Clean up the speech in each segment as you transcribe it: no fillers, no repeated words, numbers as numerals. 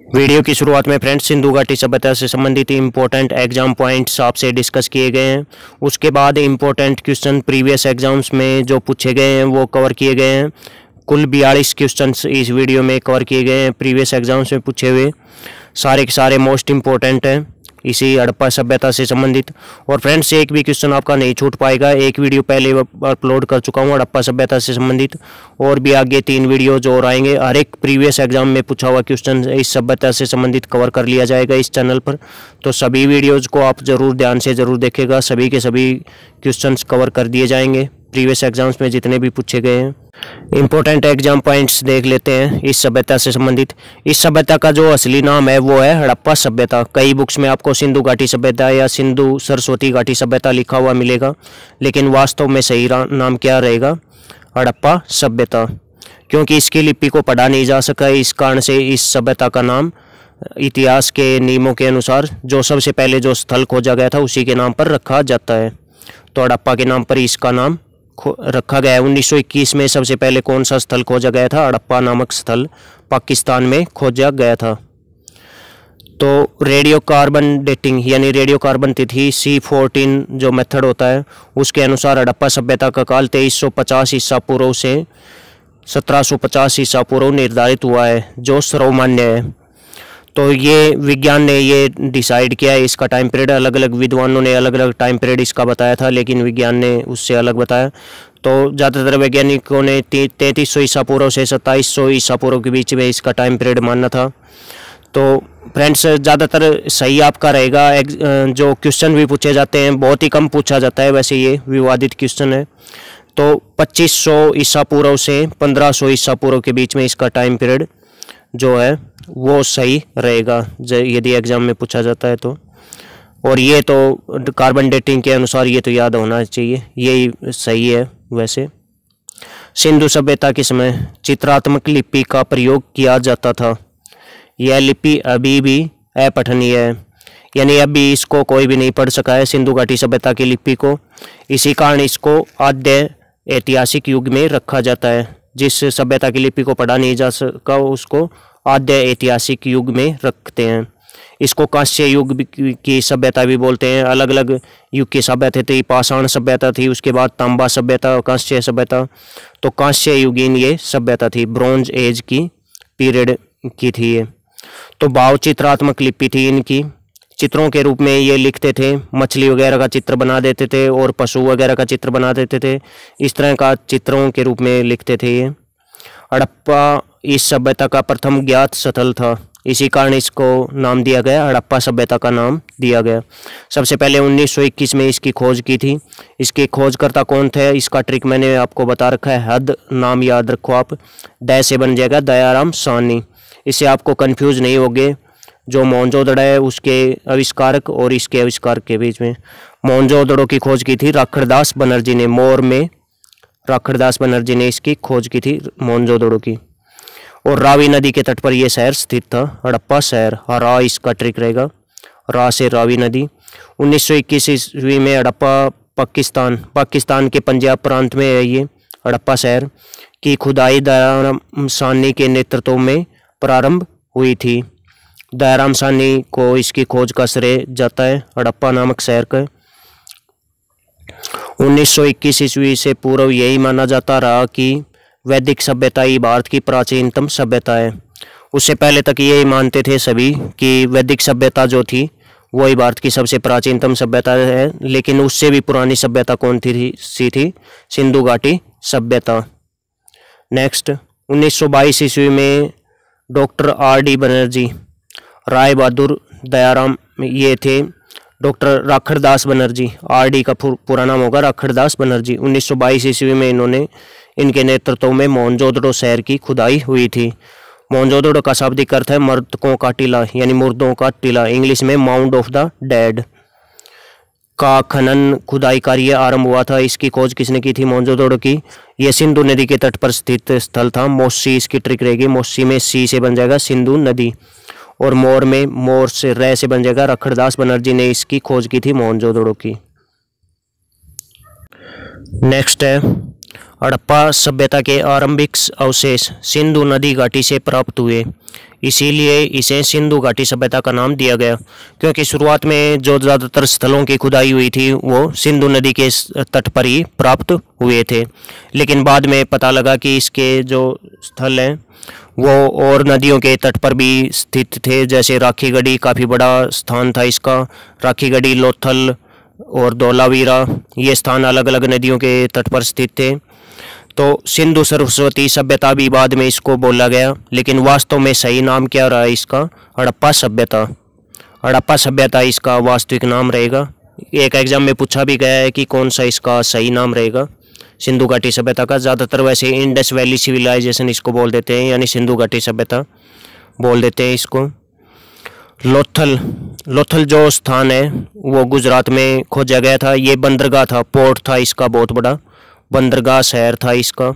Video की शुरुआत में फ्रेंड्स सिंधु घाटी सभ्यता से संबंधित इंपॉर्टेंट एग्जाम पॉइंट्स आपसे डिस्कस किए गए हैं। उसके बाद इंपॉर्टेंट क्वेश्चन प्रीवियस एग्जाम्स में जो पूछे गए हैं वो कवर किए गए हैं। कुल 42 क्वेश्चंस इस वीडियो में कवर किए गए हैं। प्रीवियस एग्जाम्स में पूछे हुए सारे के सारे मोस्ट इंपॉर्टेंट हैं इसी हड़प्पा सभ्यता से संबंधित। और फ्रेंड्स एक भी क्वेश्चन आपका नहीं छूट पाएगा। एक वीडियो पहले अपलोड कर चुका हूँ हड़प्पा सभ्यता से संबंधित, और भी आगे 3 वीडियो जो और आएंगे। हर एक प्रीवियस एग्जाम में पूछा हुआ क्वेश्चन इस सभ्यता से संबंधित कवर कर लिया जाएगा इस चैनल पर। तो सभी वीडियोज़ को आप ज़रूर ध्यान से ज़रूर देखेगा। सभी के सभी क्वेश्चन कवर कर दिए जाएंगे प्रीवियस एग्जाम्स में जितने भी पूछे गए हैं। इंपॉर्टेंट एग्जाम पॉइंट्स देख लेते हैं इस सभ्यता से संबंधित। इस सभ्यता का जो असली नाम है वो है हड़प्पा सभ्यता। कई बुक्स में आपको सिंधु घाटी सभ्यता या सिंधु सरस्वती घाटी सभ्यता लिखा हुआ मिलेगा, लेकिन वास्तव में सही नाम क्या रहेगा? हड़प्पा सभ्यता। क्योंकि इसकी लिपि को पढ़ा नहीं जा सका, इस कारण से इस सभ्यता का नाम इतिहास के नियमों के अनुसार जो सबसे पहले जो स्थल खोजा गया था उसी के नाम पर रखा जाता है। तो हड़प्पा के नाम पर इसका नाम रखा गया है। 1921 में सबसे पहले कौन सा स्थल खोजा गया था? हड़प्पा नामक स्थल पाकिस्तान में खोजा गया था। तो रेडियो कार्बन डेटिंग यानी रेडियो कार्बन तिथि C14 जो मेथड होता है उसके अनुसार हड़प्पा सभ्यता का काल 2350 ईसा पूर्व से 1750 ईसा पूर्व निर्धारित हुआ है, जो सर्वमान्य है। तो ये विज्ञान ने ये डिसाइड किया है इसका टाइम पीरियड। अलग अलग विद्वानों ने अलग अलग टाइम पीरियड इसका बताया था, लेकिन विज्ञान ने उससे अलग बताया। तो ज़्यादातर वैज्ञानिकों ने 3300 ईसा पूर्व से 2700 ईसा पूर्व के बीच में इसका टाइम पीरियड मानना था। तो फ्रेंड्स ज़्यादातर सही आपका रहेगा। जो क्वेश्चन भी पूछे जाते हैं बहुत ही कम पूछा जाता है, वैसे ये विवादित क्वेश्चन है। तो 2500 ईसा पूर्व से 1500 ईसा पूर्व के बीच में इसका टाइम पीरियड जो है वो सही रहेगा यदि एग्जाम में पूछा जाता है तो। और ये तो कार्बन डेटिंग के अनुसार ये तो याद होना चाहिए, यही सही है। वैसे सिंधु सभ्यता के समय चित्रात्मक लिपि का प्रयोग किया जाता था। यह लिपि अभी भी अपठनीय है, यानी अभी इसको कोई भी नहीं पढ़ सका है सिंधु घाटी सभ्यता की लिपि को। इसी कारण इसको आद्य ऐतिहासिक युग में रखा जाता है। जिस सभ्यता की लिपि को पढ़ा नहीं जा सका उसको आद्य ऐतिहासिक युग में रखते हैं। इसको कांस्य युग की सभ्यता भी बोलते हैं। अलग अलग युग की सभ्यता थी। पाषाण सभ्यता थी, उसके बाद तांबा सभ्यता, कांस्य सभ्यता। तो कांस्य युगीन ये सभ्यता थी, ब्रॉन्ज एज की पीरियड की थी ये। तो भाव चित्रात्मक लिपि थी इनकी। चित्रों के रूप में ये लिखते थे, मछली वगैरह का चित्र बना देते थे और पशु वगैरह का चित्र बना देते थे। इस तरह का चित्रों के रूप में लिखते थे ये। हड़प्पा इस सभ्यता का प्रथम ज्ञात स्थल था, इसी कारण इसको नाम दिया गया, हड़प्पा सभ्यता का नाम दिया गया। सबसे पहले 1921 में इसकी खोज की थी। इसके खोजकर्ता कौन थे? इसका ट्रिक मैंने आपको बता रखा है। हद नाम याद रखो आप, द से बन जाएगा दयाराम साहनी। इससे आपको कंफ्यूज नहीं होगे। जो मोहनजोदड़ो है उसके आविष्कारक और इसके आविष्कारक के बीच में मोहनजोदड़ो की खोज की थी राखड़दास बनर्जी ने। मोर में राखड़दास बनर्जी ने इसकी खोज की थी मोहनजोदड़ो की। और रावी नदी के तट पर यह शहर स्थित था, हड़प्पा शहर। रा इसका ट्रिक रहेगा, रा से रावी नदी। 1921 ईस्वी में हड़प्पा पाकिस्तान के पंजाब प्रांत में है ये हड़प्पा शहर की खुदाई दयाराम साहनी के नेतृत्व में प्रारंभ हुई थी। दयाराम साहनी को इसकी खोज का श्रेय जाता है हड़प्पा नामक शहर का। 1921 ईस्वी से पूर्व यही माना जाता रहा कि वैदिक सभ्यता ही भारत की प्राचीनतम सभ्यता है। उससे पहले तक यही मानते थे सभी कि वैदिक सभ्यता जो थी वही भारत की सबसे प्राचीनतम सभ्यता है। लेकिन उससे भी पुरानी सभ्यता कौन थी? सिंधु घाटी सभ्यता। नेक्स्ट 1922 ईस्वी में डॉक्टर R.D. बनर्जी, राय बहादुर दयाराम ये थे। Doctor Rakhaldas Banerjee, R.D. का पूरा नाम होगा राखड़दास बनर्जी। 1922 ईस्वी में इनके नेतृत्व में मोहनजोदड़ो शहर की खुदाई हुई थी। मोहनजोदड़ो का शाब्दिक अर्थ है मृतकों का टीला, यानी मुर्दों का टीला, इंग्लिश में माउंड ऑफ द डेड का खनन खुदाई कार्य आरंभ हुआ था। इसकी खोज किसने की थी? मोहनजोदड़ो की। यह सिंधु नदी के तट पर स्थित स्थल था। मोसी इसकी ट्रिक रहेगी, मोसी में सी से बन जाएगा सिंधु नदी, और मोर में मोर से रे से बन जाएगा राखड़दास बनर्जी ने इसकी खोज की थी मोहनजोदड़ो की। नेक्स्ट है हड़प्पा सभ्यता के आरंभिक अवशेष सिंधु नदी घाटी से प्राप्त हुए। इसीलिए इसे सिंधु घाटी सभ्यता का नाम दिया गया, क्योंकि शुरुआत में जो ज़्यादातर स्थलों की खुदाई हुई थी वो सिंधु नदी के तट पर ही प्राप्त हुए थे। लेकिन बाद में पता लगा कि इसके जो स्थल हैं वो और नदियों के तट पर भी स्थित थे, जैसे राखीगढ़ी काफ़ी बड़ा स्थान था इसका। राखीगढ़ी, लोथल और धौलावीरा ये स्थान अलग अलग नदियों के तट पर स्थित थे। तो सिंधु सरस्वती सभ्यता भी बाद में इसको बोला गया, लेकिन वास्तव में सही नाम क्या रहा इसका? हड़प्पा सभ्यता। हड़प्पा सभ्यता इसका वास्तविक नाम रहेगा। एक एग्जाम में पूछा भी गया है कि कौन सा इसका सही नाम रहेगा सिंधु घाटी सभ्यता का। ज़्यादातर वैसे इंडस वैली सिविलाइजेशन इसको बोल देते हैं, यानी सिंधु घाटी सभ्यता बोल देते हैं इसको। लोथल जो स्थान है वो गुजरात में खोजा गया था। ये बंदरगाह था, पोर्ट था इसका, बहुत बड़ा बंदरगाह शहर था इसका।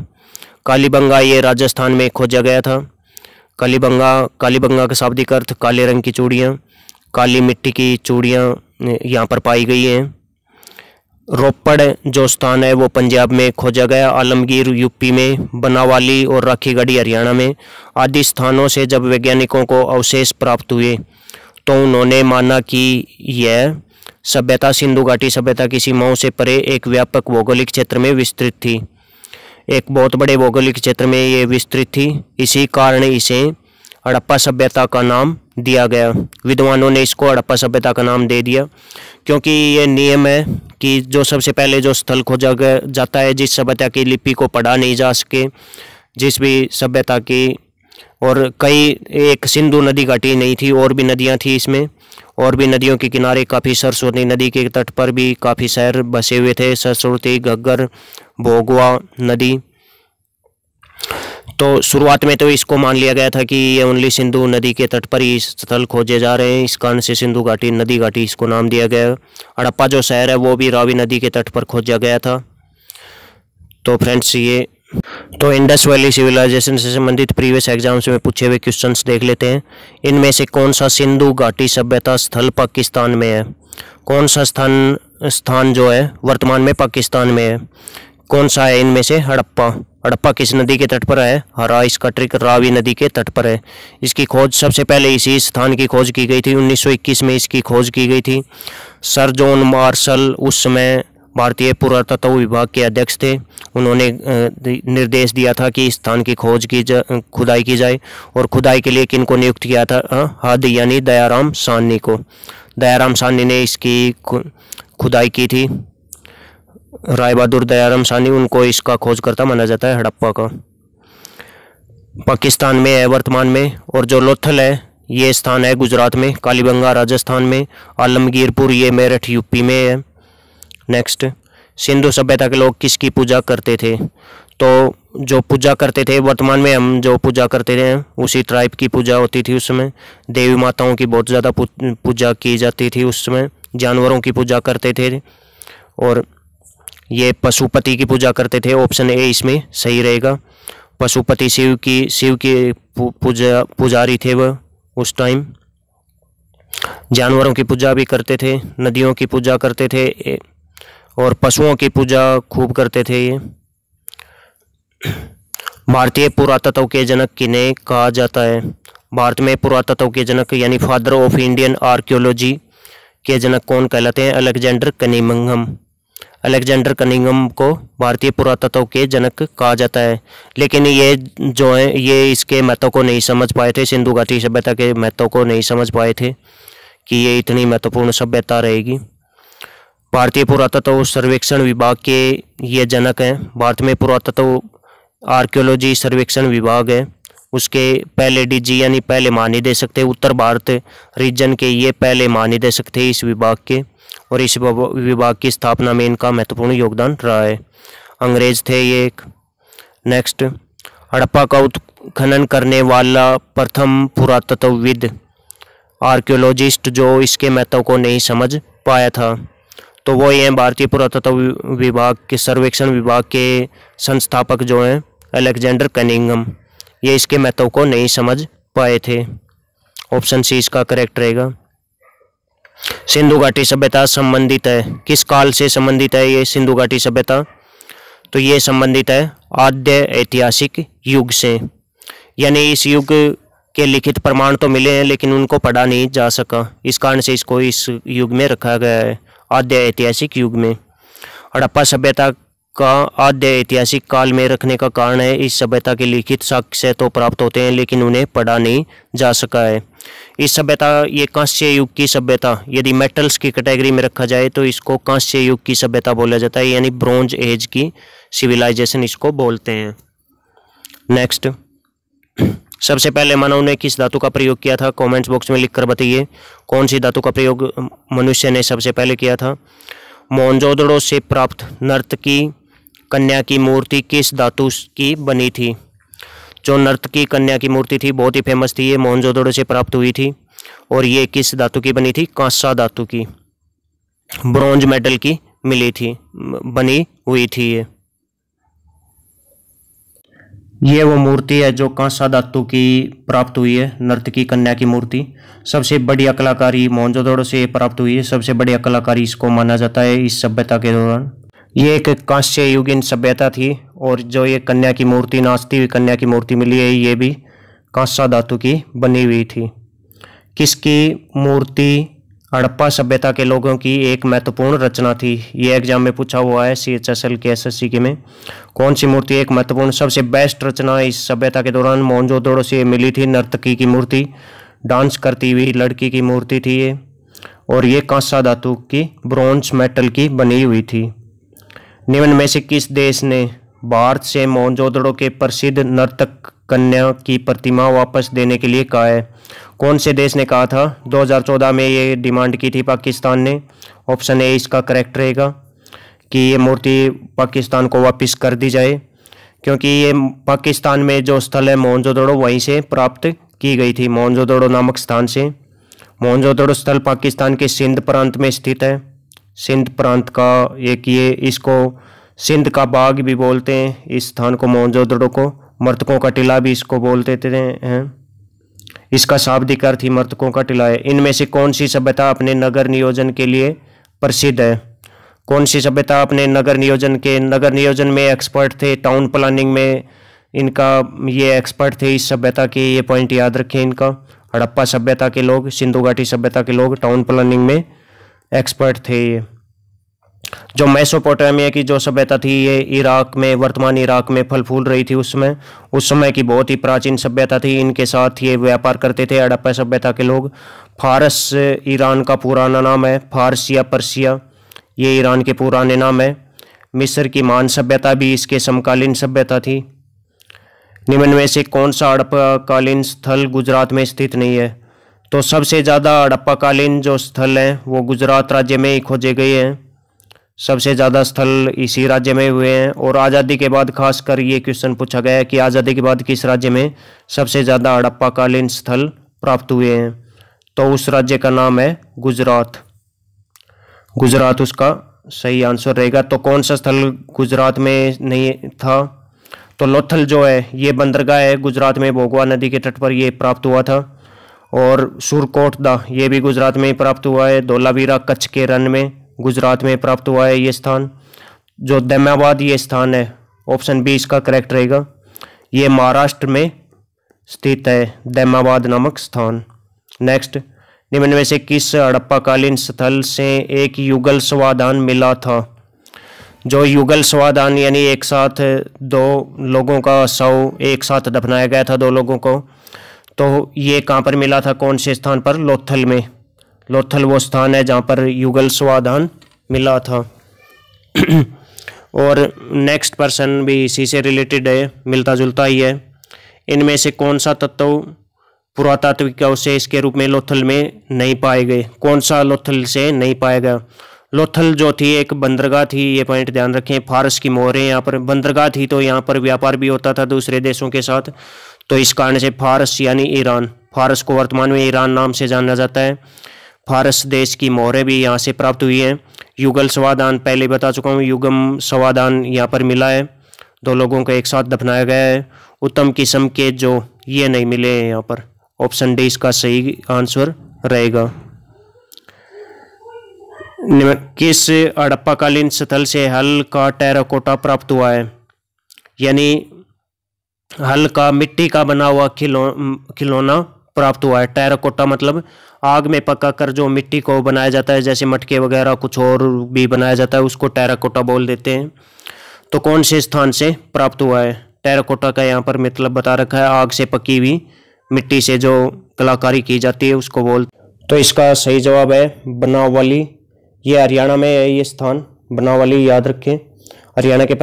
कालीबंगा ये राजस्थान में खोजा गया था। कालीबंगा का शाब्दिक अर्थ काले रंग की चूड़ियाँ, काली मिट्टी की चूड़ियाँ यहाँ पर पाई गई हैं। रोपड़ जो स्थान है वो पंजाब में खोजा गया, आलमगीर यूपी में, बनावाली और राखीगढ़ी हरियाणा में आदि स्थानों से जब वैज्ञानिकों को अवशेष प्राप्त हुए तो उन्होंने माना कि यह सभ्यता सिंधु घाटी सभ्यता की सीमाओं से परे एक व्यापक भौगोलिक क्षेत्र में विस्तृत थी। एक बहुत बड़े भौगोलिक क्षेत्र में ये विस्तृत थी। इसी कारण इसे हड़प्पा सभ्यता का नाम दिया गया। विद्वानों ने इसको हड़प्पा सभ्यता का नाम दे दिया, क्योंकि ये नियम है कि जो सबसे पहले जो स्थल खोजा जाता है, जिस सभ्यता की लिपि को पढ़ा नहीं जा सके, जिस भी सभ्यता की, और कई एक सिंधु नदी घाटी नहीं थी, और भी नदियाँ थी इसमें, और भी नदियों के किनारे काफ़ी, सरस्वती नदी के तट पर भी काफ़ी शहर बसे हुए थे, सरस्वती, घग्गर, भोगवा नदी। तो शुरुआत में तो इसको मान लिया गया था कि ये ओनली सिंधु नदी के तट पर ही स्थल खोजे जा रहे हैं, इस कारण से सिंधु घाटी नदी घाटी इसको नाम दिया गया। हड़प्पा जो शहर है वो भी रावी नदी के तट पर खोजा गया था। तो फ्रेंड्स ये तो इंडस वैली सिविलाइजेशन से संबंधित प्रीवियस एग्जाम्स में पूछे हुए क्वेश्चंस देख लेते हैं। इनमें से कौन सा सिंधु घाटी सभ्यता स्थल पाकिस्तान में है? कौन सा स्थान जो है वर्तमान में पाकिस्तान में है? कौन सा है इनमें से? हड़प्पा किस नदी के तट पर है? हरा इसका ट्रिक रावी नदी के तट पर है। इसकी खोज सबसे पहले इसी स्थान की खोज की गई थी, 1921 में इसकी खोज की गई थी। सर जॉन मार्शल उस समय भारतीय पुरातत्व विभाग के अध्यक्ष थे। उन्होंने निर्देश दिया था कि इस स्थान की खुदाई की जाए, और खुदाई के लिए किनको नियुक्त किया था? हद यानी दयाराम साहनी को। दयाराम साहनी ने इसकी खुदाई की थी। राय बहादुर दयाराम साहनी, उनको इसका खोजकर्ता माना जाता है हड़प्पा का। पाकिस्तान में है वर्तमान में। और जो लोथल है ये स्थान है गुजरात में, कालीबंगा राजस्थान में, आलमगीरपुर ये मेरठ यूपी में है। नेक्स्ट, सिंधु सभ्यता के लोग किसकी पूजा करते थे? तो जो पूजा करते थे, वर्तमान में हम जो पूजा करते थे उसी ट्राइब की पूजा होती थी उस समय। देवी माताओं की बहुत ज़्यादा पूजा की जाती थी उस समय। जानवरों की पूजा करते थे, और ये पशुपति की पूजा करते थे। ऑप्शन ए इसमें सही रहेगा। पशुपति शिव की पुजारी थे वह उस टाइम। जानवरों की पूजा भी करते थे, नदियों की पूजा करते थे, और पशुओं की पूजा खूब करते थे ये। भारतीय पुरातत्व के जनक किन्हें कहा जाता है? भारत में पुरातत्व के जनक यानी फादर ऑफ इंडियन आर्कियोलॉजी के जनक कौन कहलाते हैं? Alexander Cunningham. अलेक्जेंडर कनिंघम को भारतीय पुरातत्व के जनक कहा जाता है। लेकिन ये जो है ये इसके महत्व को नहीं समझ पाए थे, सिंधु घाटी सभ्यता के महत्व को नहीं समझ पाए थे कि ये इतनी महत्वपूर्ण सभ्यता रहेगी। भारतीय पुरातत्व सर्वेक्षण विभाग के ये जनक हैं। भारत में पुरातत्व आर्कियोलॉजी सर्वेक्षण विभाग है, उसके पहले डीजी यानी पहले महानिदेशक थे। उत्तर भारत रीजन के ये पहले महानिदेशक थे इस विभाग के, और इस विभाग की स्थापना में इनका महत्वपूर्ण योगदान रहा है। अंग्रेज थे ये एक। नेक्स्ट, हड़प्पा का उत्खनन करने वाला प्रथम पुरातत्वविद आर्कियोलॉजिस्ट जो इसके महत्व को नहीं समझ पाया था, तो वो ये भारतीय पुरातत्व विभाग के सर्वेक्षण विभाग के संस्थापक जो हैं अलेक्जेंडर कनिंघम। ये इसके महत्व को नहीं समझ पाए थे। ऑप्शन सी इसका करेक्ट रहेगा। सिंधु घाटी सभ्यता संबंधित है, किस काल से संबंधित है ये सिंधु घाटी सभ्यता? तो ये संबंधित है आद्य ऐतिहासिक युग से, यानी इस युग के लिखित प्रमाण तो मिले हैं लेकिन उनको पढ़ा नहीं जा सका। इस कारण से इसको इस युग में रखा गया है, आद्य ऐतिहासिक युग में। हड़प्पा सभ्यता का आद्य ऐतिहासिक काल में रखने का कारण है इस सभ्यता के लिखित साक्ष्य तो प्राप्त होते हैं लेकिन उन्हें पढ़ा नहीं जा सका है। इस सभ्यता, ये कांस्य युग की सभ्यता, यदि मेटल्स की कैटेगरी में रखा जाए तो इसको कांस्य युग की सभ्यता बोला जाता है, यानी ब्रोंज एज की सिविलाइजेशन इसको बोलते हैं। नेक्स्ट, सबसे पहले मानव ने किस धातु का प्रयोग किया था? कमेंट्स बॉक्स में लिखकर बताइए कौन सी धातु का प्रयोग मनुष्य ने सबसे पहले किया था। मोहनजोदड़ो से प्राप्त नर्तकी कन्या की मूर्ति किस धातु की बनी थी? जो नर्तकी कन्या की मूर्ति थी बहुत ही फेमस थी, ये मोहनजोदड़ो से प्राप्त हुई थी और ये किस धातु की बनी थी? कांसा धातु की, ब्रोंज मेडल की मिली थी, बनी हुई थी। ये वो मूर्ति है जो कांसा धातु की प्राप्त हुई है, नर्तकी कन्या की मूर्ति। सबसे बढ़िया कलाकारी मोहनजोदड़ो से प्राप्त हुई है, सबसे बढ़िया कलाकारी इसको माना जाता है इस सभ्यता के दौरान। ये एक कांस्य युगीन सभ्यता थी और जो ये कन्या की मूर्ति, नाचती हुई कन्या की मूर्ति मिली है, ये भी कांसा धातु की बनी हुई थी। किसकी मूर्ति हड़प्पा सभ्यता के लोगों की एक महत्वपूर्ण रचना थी? ये एग्जाम में पूछा हुआ है CHSL के SSC के में। कौन सी मूर्ति एक महत्वपूर्ण, सबसे बेस्ट रचना इस सभ्यता के दौरान मोहनजोदड़ो से मिली थी? नर्तकी की मूर्ति, डांस करती हुई लड़की की मूर्ति थी ये, और ये कांसा धातु की, ब्रोंज मेटल की बनी हुई थी। निम्न में से किस देश ने भारत से मोहनजोदड़ो के प्रसिद्ध नर्तक कन्या की प्रतिमा वापस देने के लिए कहा है? कौन से देश ने कहा था? 2014 में ये डिमांड की थी पाकिस्तान ने। ऑप्शन ए इसका करेक्ट रहेगा कि ये मूर्ति पाकिस्तान को वापस कर दी जाए, क्योंकि ये पाकिस्तान में जो स्थल है मोहनजोदड़ो वहीं से प्राप्त की गई थी, मोहनजोदड़ो नामक स्थान से। मोहनजोदड़ो स्थल पाकिस्तान के सिंध प्रांत में स्थित है। सिंध प्रांत का एक ये, इसको सिंध का बाग भी बोलते हैं इस स्थान को, मोहनजोदड़ो को। मर्तकों का टीला भी इसको बोलते हैं। इसका शाब्दिक अर्थ ही मर्तकों का टीला है। इनमें से कौन सी सभ्यता अपने नगर नियोजन के लिए प्रसिद्ध है? कौन सी सभ्यता अपने नगर नियोजन में एक्सपर्ट थे? टाउन प्लानिंग में इनका ये एक्सपर्ट थे इस सभ्यता के, ये पॉइंट याद रखें इनका। हड़प्पा सभ्यता के लोग, सिंधु घाटी सभ्यता के लोग टाउन प्लानिंग में एक्सपर्ट थे ये। जो मेसोपोटामिया की जो सभ्यता थी, ये इराक में, वर्तमान इराक में फल फूल रही थी उस समय की बहुत ही प्राचीन सभ्यता थी। इनके साथ ये व्यापार करते थे हड़प्पा सभ्यता के लोग। फारस ईरान का पुराना नाम है, फारस या पर्सिया, ये ईरान के पुराने नाम है। मिस्र की मान सभ्यता भी इसके समकालीन सभ्यता थी। निम्न में से कौन सा हड़प्पाकालीन स्थल गुजरात में स्थित नहीं है? तो सबसे ज़्यादा हड़प्पाकालीन जो स्थल हैं वो गुजरात राज्य में ही खोजे गए हैं। सबसे ज़्यादा स्थल इसी राज्य में हुए हैं। और आज़ादी के बाद खासकर ये क्वेश्चन पूछा गया है कि आज़ादी के बाद किस राज्य में सबसे ज़्यादा हड़प्पाकालीन स्थल प्राप्त हुए हैं? तो उस राज्य का नाम है गुजरात। गुजरात उसका सही आंसर रहेगा। तो कौन सा स्थल गुजरात में नहीं था? तो लोथल जो है ये बंदरगाह है गुजरात में, भोगवा नदी के तट पर ये प्राप्त हुआ था। और सुरकोटदा ये भी गुजरात में प्राप्त हुआ है। धोलावीरा कच्छ के रण में गुजरात में प्राप्त हुआ है ये स्थान। जो दमाबाद ये स्थान है, ऑप्शन बी इसका करेक्ट रहेगा, ये महाराष्ट्र में स्थित है, दमाबाद नामक स्थान। नेक्स्ट, निम्न में से किस हड़प्पाकालीन स्थल से एक युगल स्वादान मिला था? जो युगल स्वादान यानी एक साथ दो लोगों का शव एक साथ दफनाया गया था, दो लोगों को, तो ये कहाँ पर मिला था? कौन से स्थान पर? लोथल में। लोथल वो स्थान है जहाँ पर युगल स्वादान मिला था। और नेक्स्ट पर्सन भी इसी से रिलेटेड है, मिलता जुलता ही है। इनमें से कौन सा तत्व पुरातात्विक अवशेष के रूप में लोथल में नहीं पाए गए? कौन सा लोथल से नहीं पाया गया? लोथल जो थी एक बंदरगाह थी, ये पॉइंट ध्यान रखें। फारस की मोहरें यहाँ पर बंदरगाह थी, तो यहाँ पर व्यापार भी होता था दूसरे देशों के साथ। तो इस कारण से फारस यानी ईरान, फारस को वर्तमान में ईरान नाम से जाना जाता है। फारस देश की मोहरें भी यहाँ से प्राप्त हुई हैं। युगल स्वादान पहले बता चुका हूँ, युगम स्वादान यहाँ पर मिला है, दो लोगों को एक साथ दफनाया गया है। उत्तम किस्म के जो ये नहीं मिले हैं यहाँ पर, ऑप्शन डी इसका सही आंसर रहेगा। किस हड़प्पाकालीन स्थल से हल का टेराकोटा प्राप्त हुआ है? यानी हल्का मिट्टी का बना हुआ खिलौना प्राप्त हुआ है। टेराकोटा मतलब आग में पका कर जो मिट्टी को बनाया जाता है, जैसे मटके वगैरह कुछ और भी बनाया जाता है, उसको टेराकोटा बोल देते हैं। तो कौन से स्थान से प्राप्त हुआ है? टेराकोटा का यहाँ पर मतलब बता रखा है, आग से पकी हुई मिट्टी से जो कलाकारी की जाती है उसको बोल। तो इसका सही जवाब है बनावली। ये हरियाणा में है ये स्थान, बनावली, याद रखें। हरियाणा के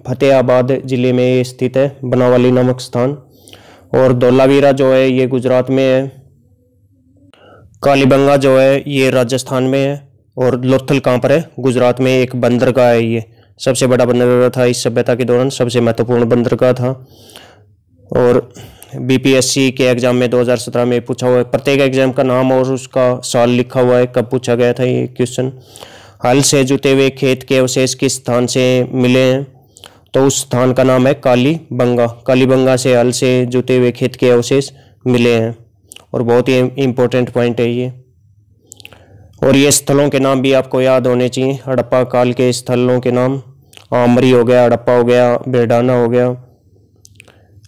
फतेहाबाद जिले में ये स्थित है बनावली नामक स्थान। और धोलावीरा जो है ये गुजरात में है। कालीबंगा जो है ये राजस्थान में है। और लोथल कहाँ पर है? गुजरात में। एक बंदरगाह है, ये सबसे बड़ा बंदरगाह था इस सभ्यता के दौरान, सबसे महत्वपूर्ण बंदरगाह था। और बीपीएससी के एग्जाम में 2017 में पूछा हुआ है। प्रत्येक एग्जाम का नाम और उसका साल लिखा हुआ है, कब पूछा गया था ये क्वेश्चन। हल से जुते हुए खेत के अवशेष किस स्थान से मिले हैं? तो उस स्थान का नाम है कालीबंगा। कालीबंगा से हल से जुते हुए खेत के अवशेष मिले हैं। और बहुत ही इम्पोर्टेंट पॉइंट है ये। और ये स्थलों के नाम भी आपको याद होने चाहिए। हड़प्पा काल के स्थलों के नाम, आमरी हो गया, हड़प्पा हो गया, बेडाना हो गया।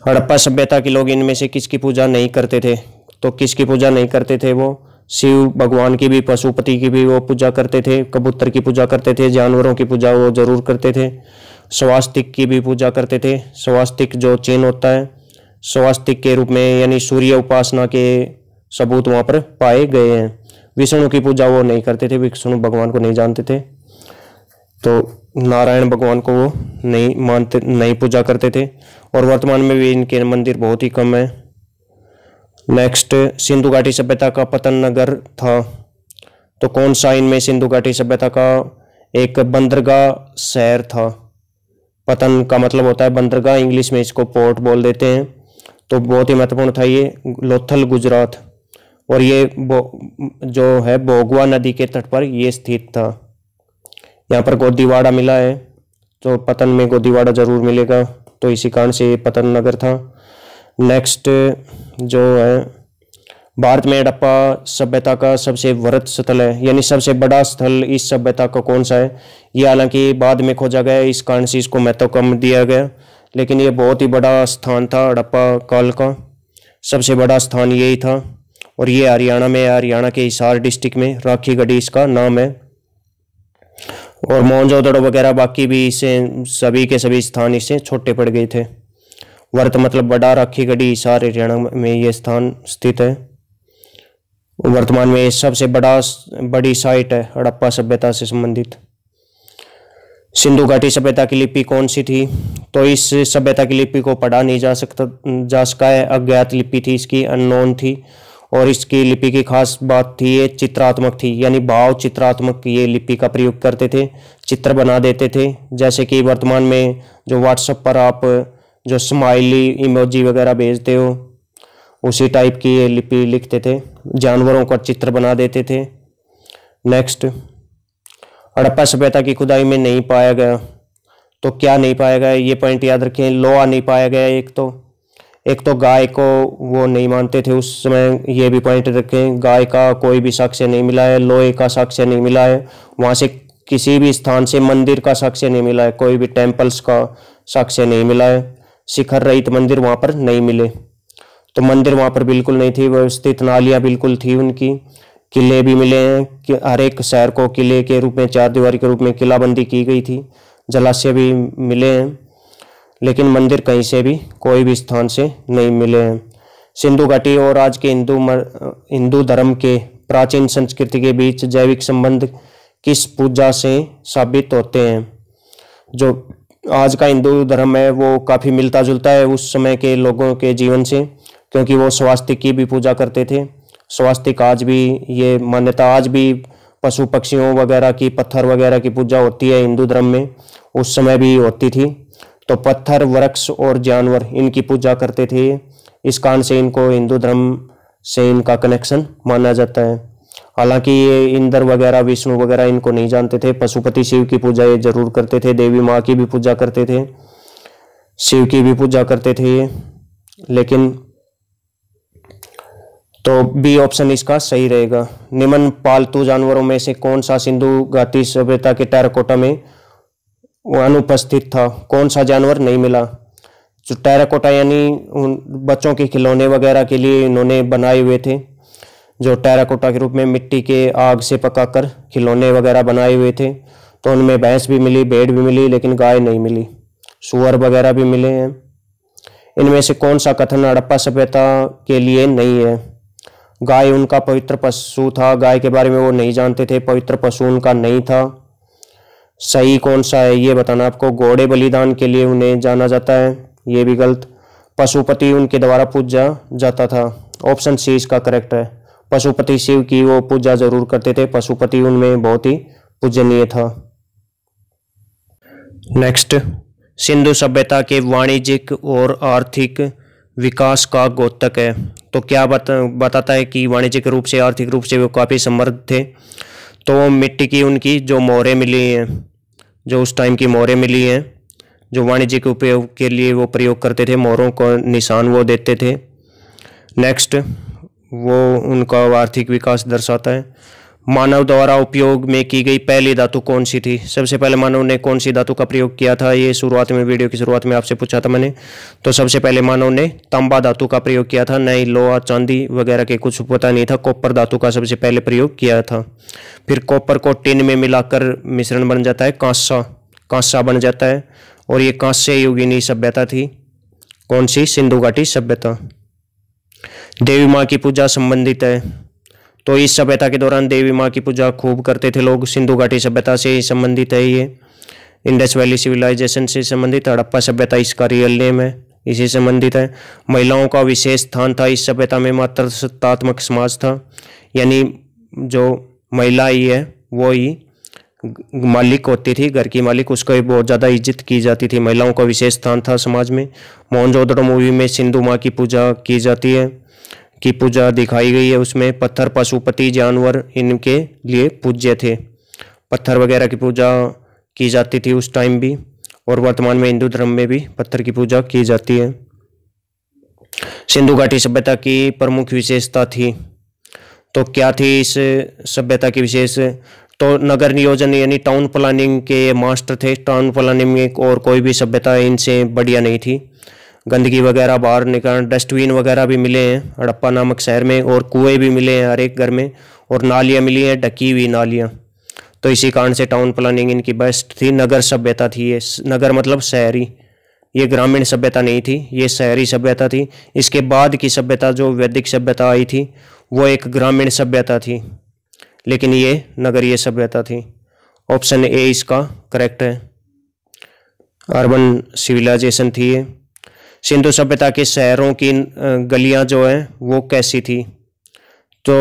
हड़प्पा सभ्यता के लोग इनमें से किसकी पूजा नहीं करते थे? तो किसकी पूजा नहीं करते थे? वो शिव भगवान की भी, पशुपति की भी वो पूजा करते थे, कबूतर की पूजा करते थे, जानवरों की पूजा वो जरूर करते थे, स्वास्तिक की भी पूजा करते थे। स्वास्तिक जो चिन्ह होता है स्वास्तिक के रूप में, यानी सूर्य उपासना के सबूत वहाँ पर पाए गए हैं। विष्णु की पूजा वो नहीं करते थे, विष्णु भगवान को नहीं जानते थे, तो नारायण भगवान को वो नहीं मानते, नहीं पूजा करते थे। और वर्तमान में भी इनके मंदिर बहुत ही कम है। नेक्स्ट, सिंधु घाटी सभ्यता का पतन नगर था। तो कौन सा इनमें सिंधु घाटी सभ्यता का एक बंदरगाह शहर था? पतन का मतलब होता है बंदरगाह, इंग्लिश में इसको पोर्ट बोल देते हैं। तो बहुत ही महत्वपूर्ण था ये, लोथल गुजरात। और ये जो है भोगवा नदी के तट पर ये स्थित था। यहाँ पर गोदीवाड़ा मिला है, तो पतन में गोदीवाड़ा जरूर मिलेगा, तो इसी कारण से ये पतन नगर था। नेक्स्ट जो है, भारत में हड़प्पा सभ्यता का सबसे वृहत स्थल है, यानी सबसे बड़ा स्थल इस सभ्यता का कौन सा है? ये हालांकि बाद में खोजा गया, इस कारण से इसको महत्व कम दिया गया, लेकिन ये बहुत ही बड़ा स्थान था हड़प्पा काल का, सबसे बड़ा स्थान यही था। और ये हरियाणा में, हरियाणा के हिसार डिस्ट्रिक्ट में, राखीगढ़ी इसका नाम है। और मोहनजोदड़ो वगैरह बाकी भी इसे सभी के सभी स्थान इससे छोटे पड़ गए थे। वर्त मतलब बड़ा, राखीगढ़ी हिसार हरियाणा में ये स्थान स्थित है। वर्तमान में सबसे बड़ी साइट है हड़प्पा सभ्यता से संबंधित। सिंधु घाटी सभ्यता की लिपि कौन सी थी? तो इस सभ्यता की लिपि को पढ़ा नहीं जा सका है, अज्ञात लिपि थी इसकी, अननोन थी। और इसकी लिपि की खास बात थी ये चित्रात्मक थी, यानी भाव चित्रात्मक ये लिपि का प्रयोग करते थे, चित्र बना देते थे। जैसे कि वर्तमान में जो व्हाट्सएप पर आप जो स्माइली इमोजी वगैरह भेजते हो, उसी टाइप की ये लिपि लिखते थे, जानवरों का चित्र बना देते थे। नेक्स्ट, हड़प्पा सभ्यता की खुदाई में नहीं पाया गया। तो क्या नहीं पाया गया? ये पॉइंट याद रखें। लोहा नहीं पाया गया, एक तो गाय को वो नहीं मानते थे उस समय, ये भी पॉइंट रखें। गाय का कोई भी साक्ष्य नहीं मिला है, लोहे का साक्ष्य नहीं मिला है, वहाँ से किसी भी स्थान से मंदिर का साक्ष्य नहीं मिला है, कोई भी टेम्पल्स का साक्ष्य नहीं मिला है, शिखर रहित मंदिर वहाँ पर नहीं मिले। तो मंदिर वहाँ पर बिल्कुल नहीं थी व्यवस्थित, नालियाँ बिल्कुल थी उनकी। किले भी मिले हैं कि हर एक शहर को किले के रूप में, चार दीवारी के रूप में किलाबंदी की गई थी। जलाशय भी मिले हैं, लेकिन मंदिर कहीं से भी कोई भी स्थान से नहीं मिले हैं। सिंधु घाटी और आज के हिंदू धर्म के प्राचीन संस्कृति के बीच जैविक संबंध किस पूजा से साबित होते हैं? जो आज का हिंदू धर्म है वो काफ़ी मिलता जुलता है उस समय के लोगों के जीवन से, क्योंकि वो स्वास्तिक की भी पूजा करते थे। स्वास्तिक आज भी, ये मान्यता आज भी पशु पक्षियों वगैरह की, पत्थर वगैरह की पूजा होती है हिंदू धर्म में, उस समय भी होती थी। तो पत्थर, वृक्ष और जानवर इनकी पूजा करते थे, इस कारण से इनको हिंदू धर्म से इनका कनेक्शन माना जाता है। हालांकि ये इंद्र वगैरह, विष्णु वगैरह इनको नहीं जानते थे। पशुपति शिव की पूजा ये जरूर करते थे, देवी माँ की भी पूजा करते थे, शिव की भी पूजा करते थे ये। लेकिन तो बी ऑप्शन इसका सही रहेगा। निम्न पालतू जानवरों में से कौन सा सिंधु घाटी सभ्यता के टेराकोटा में अनुपस्थित था? कौन सा जानवर नहीं मिला? जो टेराकोटा यानी उन बच्चों के खिलौने वगैरह के लिए इन्होंने बनाए हुए थे, जो टेराकोटा के रूप में मिट्टी के आग से पकाकर खिलौने वगैरह बनाए हुए थे। तो उनमें भैंस भी मिली, भेड़ भी मिली, लेकिन गाय नहीं मिली। सूअर वगैरह भी मिले हैं। इनमें से कौन सा कथन हड़प्पा सभ्यता के लिए नहीं है? गाय उनका पवित्र पशु था, गाय के बारे में वो नहीं जानते थे, पवित्र पशु उनका नहीं था। सही कौन सा है ये बताना आपको। घोड़े बलिदान के लिए उन्हें जाना जाता है, ये भी गलत। पशुपति उनके द्वारा पूजा जाता था, ऑप्शन सी इसका करेक्ट है। पशुपति शिव की वो पूजा जरूर करते थे, पशुपति उनमें बहुत ही पूजनीय था। नेक्स्ट, सिंधु सभ्यता के वाणिज्यिक और आर्थिक विकास का द्योतक है। तो क्या बताता है कि वाणिज्यिक रूप से, आर्थिक रूप से वो काफ़ी समृद्ध थे। तो मिट्टी की उनकी जो मोहरें मिली हैं, जो उस टाइम की मोहरें मिली हैं, जो वाणिज्यिक उपयोग के लिए वो प्रयोग करते थे, मोहरों को निशान वो देते थे। नेक्स्ट, वो उनका आर्थिक विकास दर्शाता है। मानव द्वारा उपयोग में की गई पहली धातु कौन सी थी? सबसे पहले मानव ने कौन सी धातु का प्रयोग किया था? ये शुरुआत में, वीडियो की शुरुआत में आपसे पूछा था मैंने। तो सबसे पहले मानव ने तांबा धातु का प्रयोग किया था, नहीं लोहा चांदी वगैरह के कुछ पता नहीं था। कॉपर धातु का सबसे पहले प्रयोग किया था। फिर कॉपर को टिन में मिलाकर मिश्रण बन जाता है, कांसा बन जाता है, और ये कांस्य युगीनी सभ्यता थी। कौन सी? सिंधु घाटी सभ्यता। देवी माँ की पूजा संबंधित है। तो इस सभ्यता के दौरान देवी माँ की पूजा खूब करते थे लोग। सिंधु घाटी सभ्यता से संबंधित है ये। इंडस वैली सिविलाइजेशन से संबंधित। हड़प्पा सभ्यता इसका रियल नेम है, इसी से संबंधित है। महिलाओं का विशेष स्थान था इस सभ्यता में, मात्र सत्तात्मक समाज था, यानी जो महिला ही है वो ही मालिक होती थी, घर की मालिक, उसको बहुत ज़्यादा इज्जत की जाती थी। महिलाओं का विशेष स्थान था समाज में। मोहनजोदड़ो मूवी में सिंधु माँ की पूजा की जाती है, की पूजा दिखाई गई है। उसमें पत्थर, पशुपति, जानवर इनके लिए पूज्य थे। पत्थर वगैरह की पूजा की जाती थी उस टाइम भी, और वर्तमान में हिंदू धर्म में भी पत्थर की पूजा की जाती है। सिंधु घाटी सभ्यता की प्रमुख विशेषता थी। तो क्या थी इस सभ्यता की विशेष? तो नगर नियोजन यानी टाउन प्लानिंग के मास्टर थे। टाउन प्लानिंग में और कोई भी सभ्यता इनसे बढ़िया नहीं थी। गंदगी वगैरह बाहर निकाल, डस्टबिन वगैरह भी मिले हैं हड़प्पा नामक शहर में, और कुएं भी मिले हैं हर एक घर में, और नालियाँ मिली हैं, ढकी हुई नालियाँ। तो इसी कारण से टाउन प्लानिंग इनकी बेस्ट थी। नगर सभ्यता थी ये। नगर मतलब शहरी, ये ग्रामीण सभ्यता नहीं थी, ये शहरी सभ्यता थी। इसके बाद की सभ्यता जो वैदिक सभ्यता आई थी वो एक ग्रामीण सभ्यता थी, लेकिन ये नगरीय सभ्यता थी। ऑप्शन ए इसका करेक्ट है, अर्बन सिविलाइजेशन थी ये। सिंधु सभ्यता के शहरों की गलियां जो हैं वो कैसी थी? तो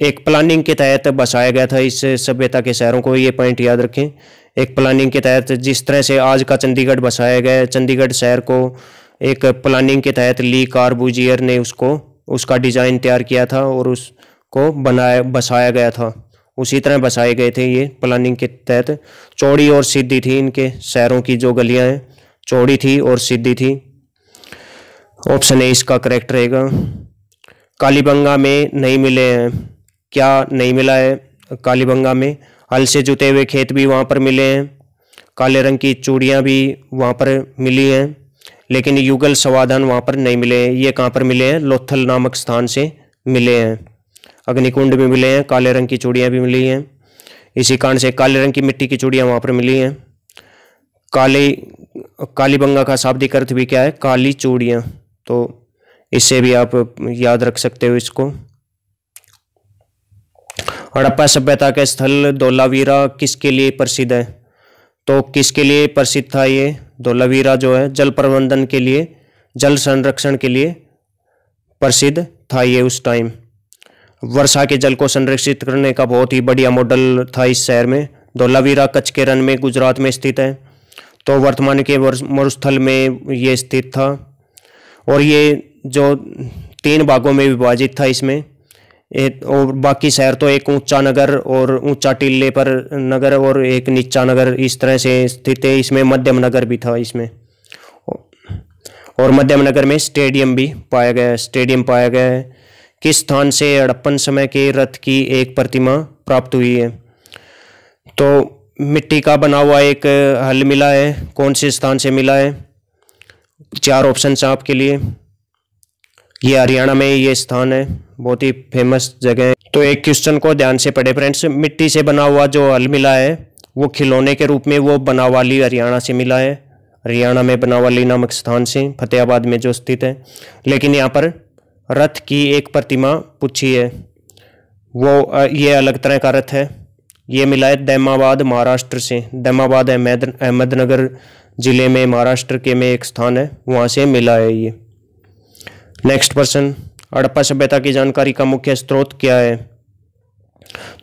एक प्लानिंग के तहत बसाया गया था इस सभ्यता के शहरों को, ये पॉइंट याद रखें। एक प्लानिंग के तहत, जिस तरह से आज का चंडीगढ़ बसाया गया है, चंडीगढ़ शहर को एक प्लानिंग के तहत ली कार्बूजियर ने उसका डिज़ाइन तैयार किया था और उसको बसाया गया था। उसी तरह बसाए गए थे ये प्लानिंग के तहत। चौड़ी और सीधी थी इनके शहरों की जो गलियां हैं, चौड़ी थी और सीधी थी। ऑप्शन ए इसका करेक्ट रहेगा। कालीबंगा में नहीं मिले हैं, क्या नहीं मिला है कालीबंगा में? हल से जुते हुए खेत भी वहाँ पर मिले हैं, काले रंग की चूड़ियाँ भी वहाँ पर मिली हैं, लेकिन युगल समाधान वहाँ पर नहीं मिले हैं। ये कहाँ पर मिले हैं? लोथल नामक स्थान से मिले हैं। अग्निकुंड भी मिले हैं, काले रंग की चूड़ियाँ भी मिली हैं। इसी कारण से काले रंग की मिट्टी की चूड़ियाँ वहाँ पर मिली हैं। कालीबंगा का शाब्दिक अर्थ भी क्या है? काली चूड़ियाँ। तो इससे भी आप याद रख सकते हो इसको। हड़प्पा सभ्यता का स्थल धोलावीरा किसके लिए प्रसिद्ध है? तो किसके लिए प्रसिद्ध था ये धोलावीरा जो है? जल प्रबंधन के लिए, जल संरक्षण के लिए प्रसिद्ध था ये उस टाइम। वर्षा के जल को संरक्षित करने का बहुत ही बढ़िया मॉडल था इस शहर में। धोलावीरा कच्छ के रण में गुजरात में स्थित है। तो वर्तमान के मरुस्थल में ये स्थित था, और ये जो 3 भागों में विभाजित था इसमें। और बाकी शहर तो एक ऊंचा नगर और ऊंचा टीले पर नगर और एक नीचा नगर इस तरह से स्थित है। इसमें मध्यम नगर भी था इसमें, और मध्यम नगर में स्टेडियम भी पाया गया है। स्टेडियम पाया गया है। किस स्थान से हड़प्पन समय के रथ की एक प्रतिमा प्राप्त हुई है? तो मिट्टी का बना हुआ एक हल मिला है। कौन से स्थान से मिला है? 4 ऑप्शन है आपके लिए। ये हरियाणा में ये स्थान है, बहुत ही फेमस जगह है। तो एक क्वेश्चन को ध्यान से पढ़े फ्रेंड्स। मिट्टी से बना हुआ जो हल मिला है वो खिलौने के रूप में वो बनावाली हरियाणा से मिला है। हरियाणा में बनावाली नामक स्थान से, फतेहाबाद में जो स्थित है। लेकिन यहाँ पर रथ की एक प्रतिमा पूछी है, वो ये अलग तरह का रथ है। ये मिला है दैमाबाद महाराष्ट्र से। दैमाबाद अहमदनगर जिले में महाराष्ट्र के में एक स्थान है, वहाँ से मिला है ये। नेक्स्ट प्रश्न, हड़प्पा सभ्यता की जानकारी का मुख्य स्रोत क्या है?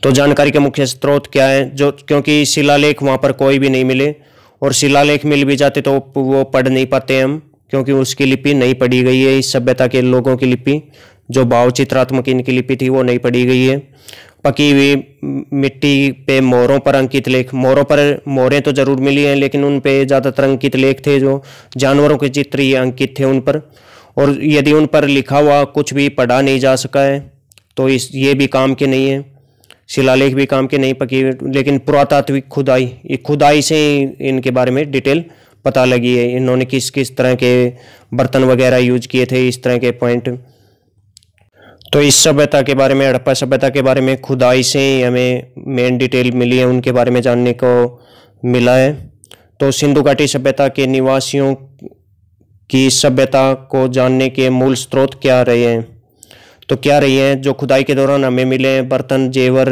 तो जानकारी के मुख्य स्रोत क्या है, जो क्योंकि शिलालेख वहाँ पर कोई भी नहीं मिले, और शिलालेख मिल भी जाते तो वो पढ़ नहीं पाते हम, क्योंकि उसकी लिपि नहीं पढ़ी गई है। इस सभ्यता के लोगों की लिपि, जो भाव चित्रात्मक इनकी लिपि थी, वो नहीं पढ़ी गई है। पकी हुई मिट्टी पे मोरों पर अंकित लेख, मोरों पर मोरें तो जरूर मिली हैं, लेकिन उन पे ज़्यादातर अंकित लेख थे जो जानवरों के चित्र ये अंकित थे उन पर। और यदि उन पर लिखा हुआ कुछ भी पढ़ा नहीं जा सका है तो ये भी काम के नहीं है। शिलालेख भी काम के नहीं पकी, लेकिन पुरातात्विक खुदाई से इनके बारे में डिटेल पता लगी है। इन्होंने किस किस तरह के बर्तन वगैरह यूज किए थे, इस तरह के पॉइंट। तो इस सभ्यता के बारे में, हड़प्पा सभ्यता के बारे में खुदाई से हमें मेन डिटेल मिली है, उनके बारे में जानने को मिला है। तो सिंधु घाटी सभ्यता के निवासियों की सभ्यता को जानने के मूल स्रोत क्या रहे हैं? तो क्या रही हैं? जो खुदाई के दौरान हमें मिले हैं बर्तन, जेवर,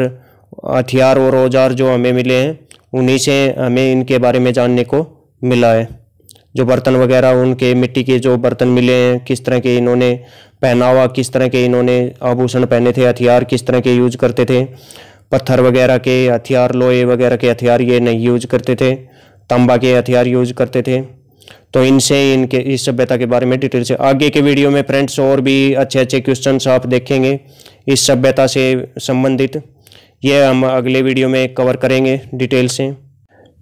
हथियार और औजार जो हमें मिले हैं, उन्हीं से हमें इनके बारे में जानने को मिला है। जो बर्तन वगैरह, उनके मिट्टी के जो बर्तन मिले हैं, किस तरह के इन्होंने पहनावा, किस तरह के इन्होंने आभूषण पहने थे, हथियार किस तरह के यूज करते थे, पत्थर वगैरह के हथियार, लोहे वगैरह के हथियार ये नहीं यूज करते थे, तांबा के हथियार यूज करते थे। तो इनसे इनके इस सभ्यता के बारे में डिटेल से आगे के वीडियो में फ्रेंड्स और भी अच्छे अच्छे क्वेश्चंस आप देखेंगे इस सभ्यता से संबंधित। ये हम अगले वीडियो में कवर करेंगे डिटेल से।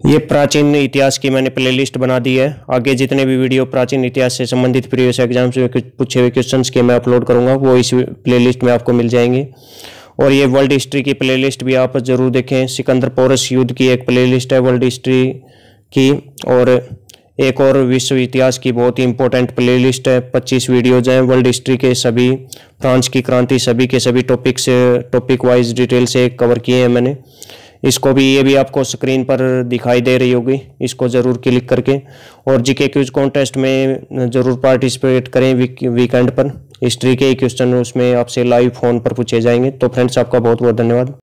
ये प्राचीन इतिहास की मैंने प्लेलिस्ट बना दी है। आगे जितने भी वीडियो प्राचीन इतिहास से संबंधित प्रीवियस एग्जाम से पूछे हुए क्वेश्चंस के मैं अपलोड करूँगा, वो इस प्लेलिस्ट में आपको मिल जाएंगे। और ये वर्ल्ड हिस्ट्री की प्लेलिस्ट भी आप जरूर देखें। सिकंदर पोरस युद्ध की एक प्लेलिस्ट है वर्ल्ड हिस्ट्री की, और एक और विश्व इतिहास की बहुत ही इंपॉर्टेंट प्लेलिस्ट है। 25 वीडियोज हैं वर्ल्ड हिस्ट्री के, सभी फ्रांस की क्रांति, सभी के सभी टॉपिक वाइज डिटेल से कवर किए हैं मैंने। इसको भी, ये भी आपको स्क्रीन पर दिखाई दे रही होगी, इसको ज़रूर क्लिक करके। और जीके क्विज कॉन्टेस्ट में ज़रूर पार्टिसिपेट करें। वीकेंड पर हिस्ट्री के क्वेश्चन उसमें आपसे लाइव फ़ोन पर पूछे जाएंगे। तो फ्रेंड्स, आपका बहुत बहुत धन्यवाद।